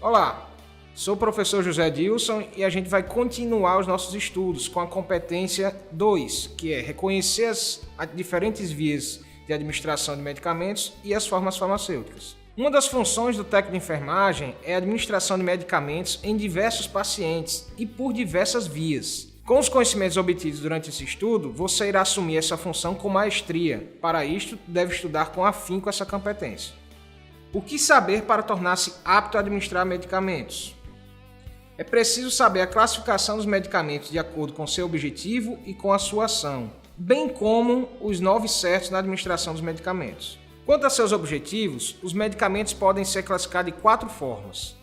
Olá, sou o professor José Dilson e a gente vai continuar os nossos estudos com a competência 2, que é reconhecer as diferentes vias de administração de medicamentos e as formas farmacêuticas. Uma das funções do técnico de enfermagem é a administração de medicamentos em diversos pacientes e por diversas vias. Com os conhecimentos obtidos durante esse estudo, você irá assumir essa função com maestria. Para isto, deve estudar com afinco essa competência. O que saber para tornar-se apto a administrar medicamentos? É preciso saber a classificação dos medicamentos de acordo com seu objetivo e com a sua ação, bem como os 9 certos na administração dos medicamentos. Quanto a seus objetivos, os medicamentos podem ser classificados de 4 formas: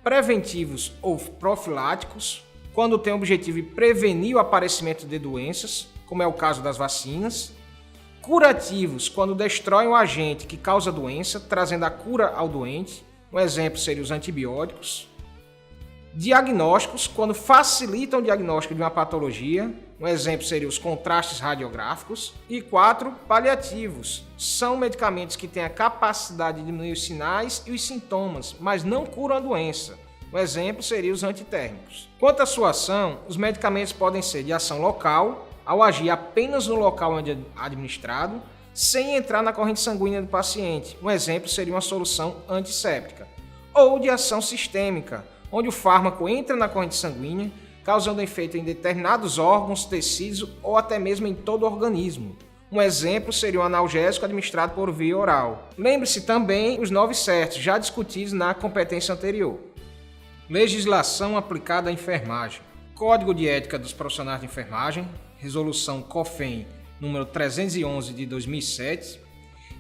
preventivos ou profiláticos, quando tem o objetivo de prevenir o aparecimento de doenças, como é o caso das vacinas; curativos, quando destroem o agente que causa a doença, trazendo a cura ao doente, um exemplo seria os antibióticos; diagnósticos, quando facilitam o diagnóstico de uma patologia, um exemplo seria os contrastes radiográficos; e 4, paliativos, são medicamentos que têm a capacidade de diminuir os sinais e os sintomas, mas não curam a doença. Um exemplo seria os antitérmicos. Quanto à sua ação, os medicamentos podem ser de ação local, ao agir apenas no local onde é administrado, sem entrar na corrente sanguínea do paciente. Um exemplo seria uma solução antisséptica. Ou de ação sistêmica, onde o fármaco entra na corrente sanguínea, causando efeito em determinados órgãos, tecidos ou até mesmo em todo o organismo. Um exemplo seria um analgésico administrado por via oral. Lembre-se também os 9 certos, já discutidos na competência anterior. Legislação aplicada à enfermagem. Código de Ética dos Profissionais de Enfermagem, Resolução COFEN número 311 de 2007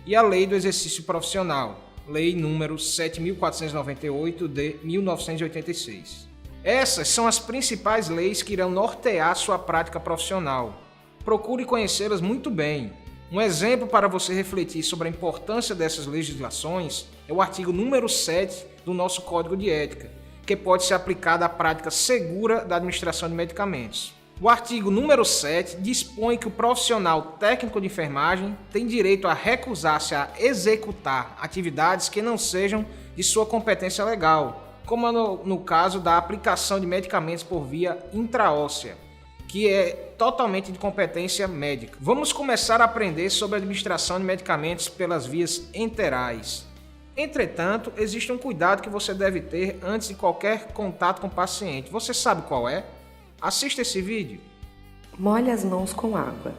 e a Lei do Exercício Profissional, Lei número 7.498 de 1986. Essas são as principais leis que irão nortear sua prática profissional. Procure conhecê-las muito bem. Um exemplo para você refletir sobre a importância dessas legislações é o artigo número 7 do nosso Código de Ética, que pode ser aplicado à prática segura da administração de medicamentos. O artigo número 7 dispõe que o profissional técnico de enfermagem tem direito a recusar-se a executar atividades que não sejam de sua competência legal, como no caso da aplicação de medicamentos por via intraóssea, que é totalmente de competência médica. Vamos começar a aprender sobre a administração de medicamentos pelas vias enterais. Entretanto, existe um cuidado que você deve ter antes de qualquer contato com o paciente. Você sabe qual é? Assista esse vídeo. Molhe as mãos com água.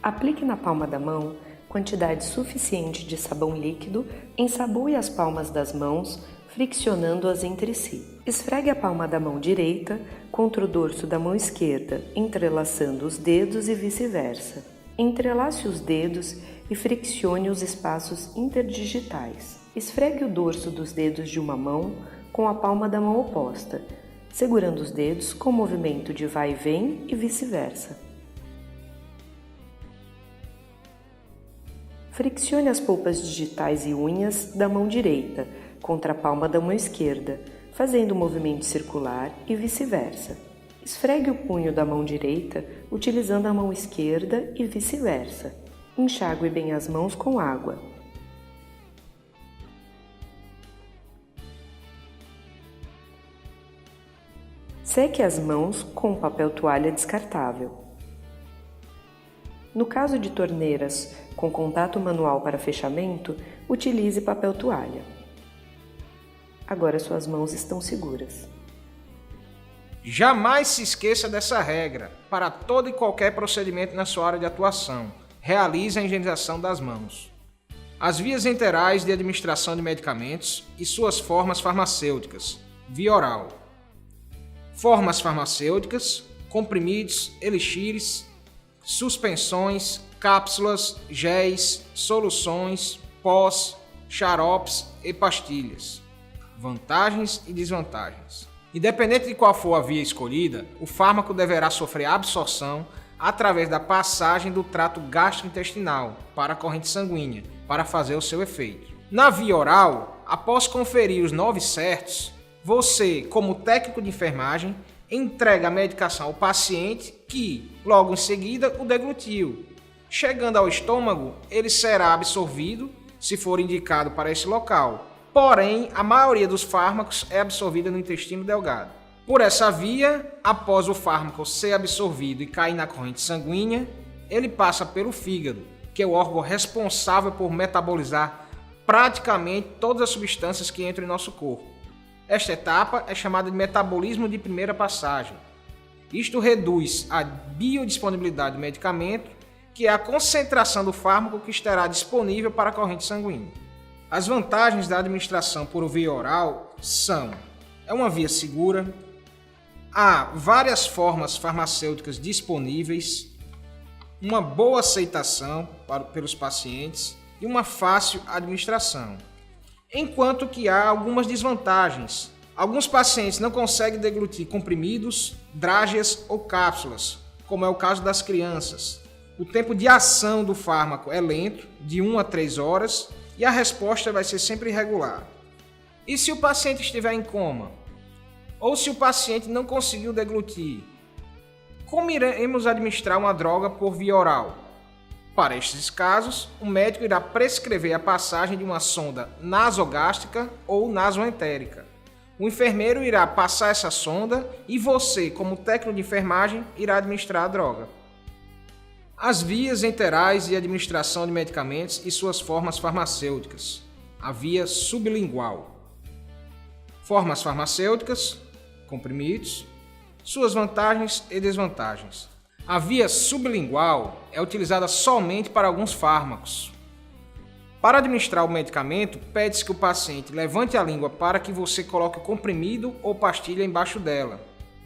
Aplique na palma da mão quantidade suficiente de sabão líquido, ensaboe as palmas das mãos, friccionando-as entre si. Esfregue a palma da mão direita contra o dorso da mão esquerda, entrelaçando os dedos e vice-versa. Entrelace os dedos e friccione os espaços interdigitais. Esfregue o dorso dos dedos de uma mão com a palma da mão oposta, segurando os dedos com movimento de vai e vem e vice-versa. Friccione as polpas digitais e unhas da mão direita contra a palma da mão esquerda, fazendo um movimento circular e vice-versa. Esfregue o punho da mão direita utilizando a mão esquerda e vice-versa. Enxague bem as mãos com água. Seque as mãos com papel toalha descartável. No caso de torneiras com contato manual para fechamento, utilize papel toalha. Agora suas mãos estão seguras. Jamais se esqueça dessa regra. Para todo e qualquer procedimento na sua área de atuação, realize a higienização das mãos. As vias enterais de administração de medicamentos e suas formas farmacêuticas. Via oral. Formas farmacêuticas, comprimidos, elixires, suspensões, cápsulas, géis, soluções, pós, xaropes e pastilhas. Vantagens e desvantagens. Independente de qual for a via escolhida, o fármaco deverá sofrer absorção através da passagem do trato gastrointestinal para a corrente sanguínea, para fazer o seu efeito. Na via oral, após conferir os 9 certos, você, como técnico de enfermagem, entrega a medicação ao paciente que, logo em seguida, o deglutiu. Chegando ao estômago, ele será absorvido, se for indicado para esse local, porém a maioria dos fármacos é absorvida no intestino delgado. Por essa via, após o fármaco ser absorvido e cair na corrente sanguínea, ele passa pelo fígado, que é o órgão responsável por metabolizar praticamente todas as substâncias que entram em nosso corpo. Esta etapa é chamada de metabolismo de primeira passagem. Isto reduz a biodisponibilidade do medicamento, que é a concentração do fármaco que estará disponível para a corrente sanguínea. As vantagens da administração por via oral são: é uma via segura, há várias formas farmacêuticas disponíveis, uma boa aceitação pelos pacientes e uma fácil administração. Enquanto que há algumas desvantagens. Alguns pacientes não conseguem deglutir comprimidos, drágeas ou cápsulas, como é o caso das crianças. O tempo de ação do fármaco é lento, de 1 a 3 horas, e a resposta vai ser sempre irregular. E se o paciente estiver em coma? Ou se o paciente não conseguiu deglutir? Como iremos administrar uma droga por via oral? Para estes casos, o médico irá prescrever a passagem de uma sonda nasogástrica ou nasoentérica. O enfermeiro irá passar essa sonda e você, como técnico de enfermagem, irá administrar a droga. As vias enterais de administração de medicamentos e suas formas farmacêuticas. A via sublingual. Formas farmacêuticas, comprimidos, suas vantagens e desvantagens. A via sublingual é utilizada somente para alguns fármacos. Para administrar o medicamento, pede-se que o paciente levante a língua para que você coloque o comprimido ou pastilha embaixo dela.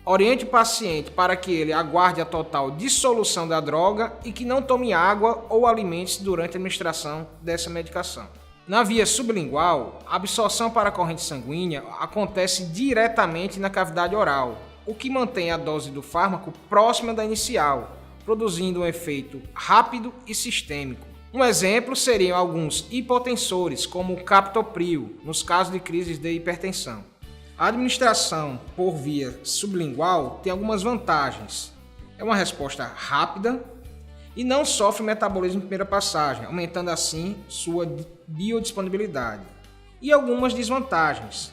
Oriente o paciente para que ele aguarde a total dissolução da droga e que não tome água ou alimentos durante a administração dessa medicação. Na via sublingual, a absorção para a corrente sanguínea acontece diretamente na cavidade oral, o que mantém a dose do fármaco próxima da inicial, produzindo um efeito rápido e sistêmico. Um exemplo seriam alguns hipotensores, como o captopril, nos casos de crises de hipertensão. A administração por via sublingual tem algumas vantagens. É uma resposta rápida e não sofre metabolismo em primeira passagem, aumentando assim sua biodisponibilidade. E algumas desvantagens.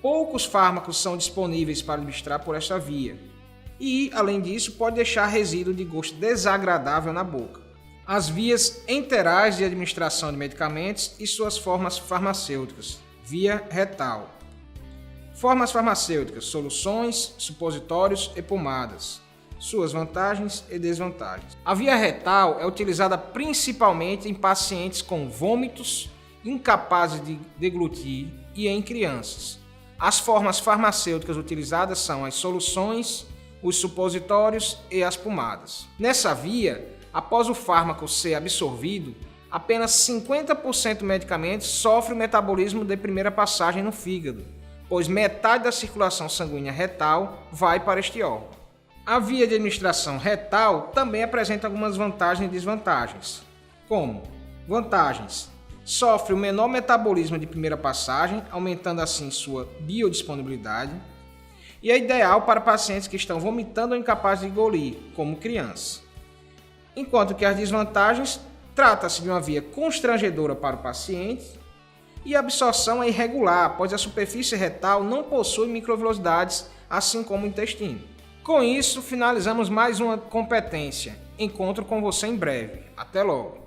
Poucos fármacos são disponíveis para administrar por esta via. E, além disso, pode deixar resíduo de gosto desagradável na boca. As vias enterais de administração de medicamentos e suas formas farmacêuticas. Via retal. Formas farmacêuticas, soluções, supositórios e pomadas. Suas vantagens e desvantagens. A via retal é utilizada principalmente em pacientes com vômitos, incapazes de deglutir e em crianças. As formas farmacêuticas utilizadas são as soluções, os supositórios e as pomadas. Nessa via, após o fármaco ser absorvido, apenas 50% do medicamento sofre o metabolismo de primeira passagem no fígado, pois metade da circulação sanguínea retal vai para este órgão. A via de administração retal também apresenta algumas vantagens e desvantagens. Como? Vantagens: sofre o menor metabolismo de primeira passagem, aumentando assim sua biodisponibilidade, e é ideal para pacientes que estão vomitando ou incapazes de engolir, como crianças. Enquanto que as desvantagens, trata-se de uma via constrangedora para o paciente e a absorção é irregular, pois a superfície retal não possui microvelocidades, assim como o intestino. Com isso, finalizamos mais uma competência. Encontro com você em breve. Até logo!